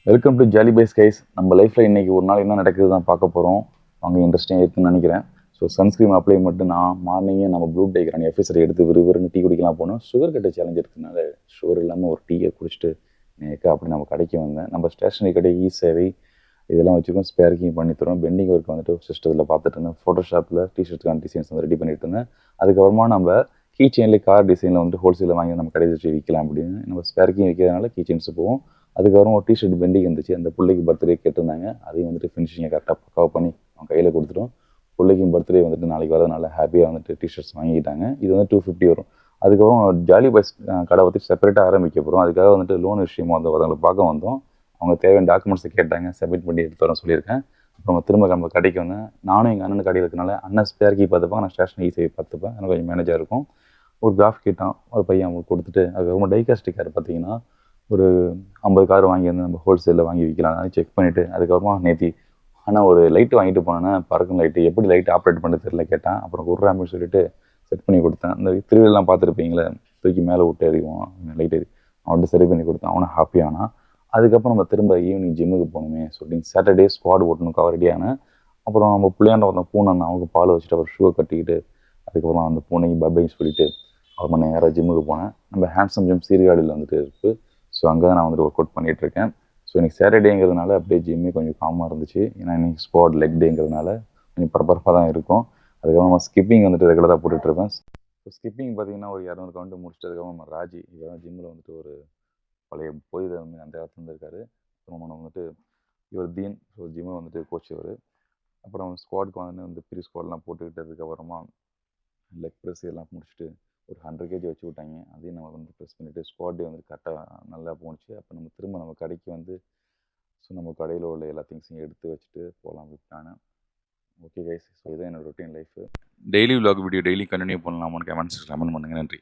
Welcome to Jolly Pies guys. நம்ம லைஃப்பில் இன்றைக்கி ஒரு நாள் என்ன நடக்குது தான் பார்க்க போகிறோம். அவங்க இன்ட்ரெஸ்டிங்காக இருக்குன்னு நினைக்கிறேன். ஸோ சன்ஸ்க்ரீம் அப்ளை மட்டும் நான் மார்னிங்கே நம்ம ப்ளூ டேக்ரான் எஃப்எஸ்ஆர் எடுத்து விறுவிறுன்னு டீ குடிக்கலாம் போனோம். சுகர் கட்டை சேலஞ்ச் இருக்கிறதுனால சுகர் இல்லாமல் ஒரு டீயை குடிச்சிட்டு நேக்கா அப்படி நம்ம கடைக்கு வந்தேன். நம்ம ஸ்டேஷனரி கடை சேவை இதெல்லாம் வச்சுக்கோம். ஸ்பேர்க்கிங் பண்ணி தரோம். பெண்டிங் ஒர்க் வந்துட்டு சிஸ்டத்தில் பார்த்துட்டு இருந்தேன். ஃபோட்டோஷாப்பில் டிஷர்ட்கான டிசைன்ஸ் வந்து ரெடி பண்ணிட்டு இருந்தேன். அதுக்கப்புறமா நம்ம கீ செயின்லேயே கார் டிசைனில் வந்துட்டு ஹோல்சேலில் வாங்கி நம்ம கடையை வச்சு விற்கலாம் அப்படின்னு நம்ம ஸ்பேர்க்கிங் விற்கிறதுனால கீ செயின்ஸ் போவோம். அதுக்கப்புறம் ஒரு டிஷர்ட் பெண்டிங் இருந்துச்சு. அந்த பிள்ளைக்கு பர்த்டே கேட்டிருந்தாங்க. அதையும் வந்துட்டு ஃபினிஷிங்கை கரெக்டாக பக்காவாக பண்ணி அவங்க கையில் கொடுத்துட்டோம். பிள்ளைக்கும் பர்த்டே வந்துட்டு நாளைக்கு வரதுனால ஹாப்பியாக வந்துட்டு டிஷர்ட்ஸ் வாங்கிட்டாங்க. இது வந்து 250 வரும். அதுக்கப்புறம் ஜாலி பைஸ் கடை வந்து செப்பரேட்டாக ஆரம்பிக்க போகிறோம். அதுக்காக வந்துட்டு லோன் விஷயமா வந்து அவங்களை பார்க்க வந்தோம். அவங்க தேவையான டாக்குமெண்ட்ஸை கேட்டாங்க. சப்மிட் பண்ணி எடுத்து வரேன் சொல்லியிருக்கேன். அப்புறம் திரும்ப நம்ம கடைக்கு வந்தேன். நானும் எங்கள் அண்ணன் கடையில் இருக்கனால அண்ணன் ஸ்பேர்க்கி பார்த்துப்பேன், நான் ஸ்டேஷன் ஈஸியாக பார்த்துப்பேன். எனக்கு கொஞ்சம் மேனேஜாக இருக்கும். ஒரு கிராஃப் கேட்டான், ஒரு பையன் அவங்களுக்கு கொடுத்துட்டு அதுக்கப்புறம் டைகாஸ்டிக் கார் பார்த்தீங்கன்னா ஒரு 50 கார் வாங்கியிருந்து நம்ம ஹோல்சேலில் வாங்கி விற்கலாம் செக் பண்ணிவிட்டு அதுக்கப்புறமா நேற்று ஆனால் ஒரு லைட்டு வாங்கிட்டு போனேன்னா பறக்கும் லைட்டு எப்படி லைட்டு ஆப்ரேட் பண்ண தெரியல கேட்டான். அப்புறம் குர்ராமின்னு சொல்லிட்டு செட் பண்ணி கொடுத்தேன். இந்த திருவிழெல்லாம் பார்த்துருப்பீங்களே, தூக்கி மேலே விட்டு எறிவோம் லைட் எரி, அவன்கிட்ட சரி பண்ணி கொடுத்தான். அவனை ஹாப்பியானா. அதுக்கப்புறம் நம்ம திரும்ப ஈவினிங் ஜிம்முக்கு போகணுமே சொல்லிட்டு சாட்டர்டே ஸ்குவாட் ஓட்டணுக்கா ரெடியானேன். அப்புறம் நம்ம பிள்ளையாண்ட ஒருத்தன் பூனை அவங்க பால் வச்சுட்டு அப்புறம் ஷூவை கட்டிக்கிட்டு அதுக்கப்புறம் அந்த பூனைக்கு பப்பைன்னு சொல்லிட்டு அப்புறம் நேராக ஜிம்முக்கு போனேன். நம்ம ஹேண்ட்ஸம் ஜிம் சீர்காழியில் வந்துட்டு இருக்குது. ஸோ அங்கே தான் நான் வந்துட்டு ஒர்க் அவுட் பண்ணிகிட்ருக்கேன். ஸோ இன்றைக்கி சாட்டர்டேங்கிறதுனால அப்படியே ஜிம்மே கொஞ்சம் காமாக இருந்துச்சு. ஏன்னா இன்றைக்கி ஸ்குவாட் லெக் டேங்கிறதுனால கொஞ்சம் பரபரப்பாக தான் இருக்கும். அதுக்கப்புறமா ஸ்கிப்பிங் வந்துட்டு ரெகுலராக போட்டுட்ருப்பேன். ஸோ ஸ்கிப்பிங் பார்த்தீங்கன்னா ஒரு 200 கவுண்ட் முடிச்சுட்டு அதுக்கப்புறம் நம்ம ராஜி இவர் ஜிம்மில் வந்துட்டு ஒரு பழைய போய் அந்த இடத்துல இருந்திருக்காரு. அப்புறம் நம்ம வந்துட்டு இவர் தீன், ஸோ ஜிம்மை வந்துட்டு கோச் இவர். அப்புறம் ஸ்குவாட்க்கு வந்து ப்ரீ ஸ்குவாட்லாம் போட்டுக்கிட்டதுக்கப்புறமா லெக் ப்ரெஸ் எல்லாம் முடிச்சுட்டு ஒரு 100 கேஜி வச்சு விட்டாங்க. அதையும் நம்ம வந்து ப்ரெஸ் பண்ணிவிட்டு ஸ்குவாட் டே வந்து கரெக்டாக நல்லா போணுச்சு. அப்போ நம்ம திரும்ப நம்ம கடைக்கு வந்து ஸோ நம்ம கடையில் உள்ள எல்லா திங்ஸையும் எடுத்து வச்சுட்டு போகலாம் அப்படின்னு. ஓகே கைஸ், ஸோ இதான் என்னோட routine life. Daily vlog video daily continue பண்ணலாமான்னு கமெண்ட்ஸ் கமெண்ட் பண்ணுங்கள். நன்றி.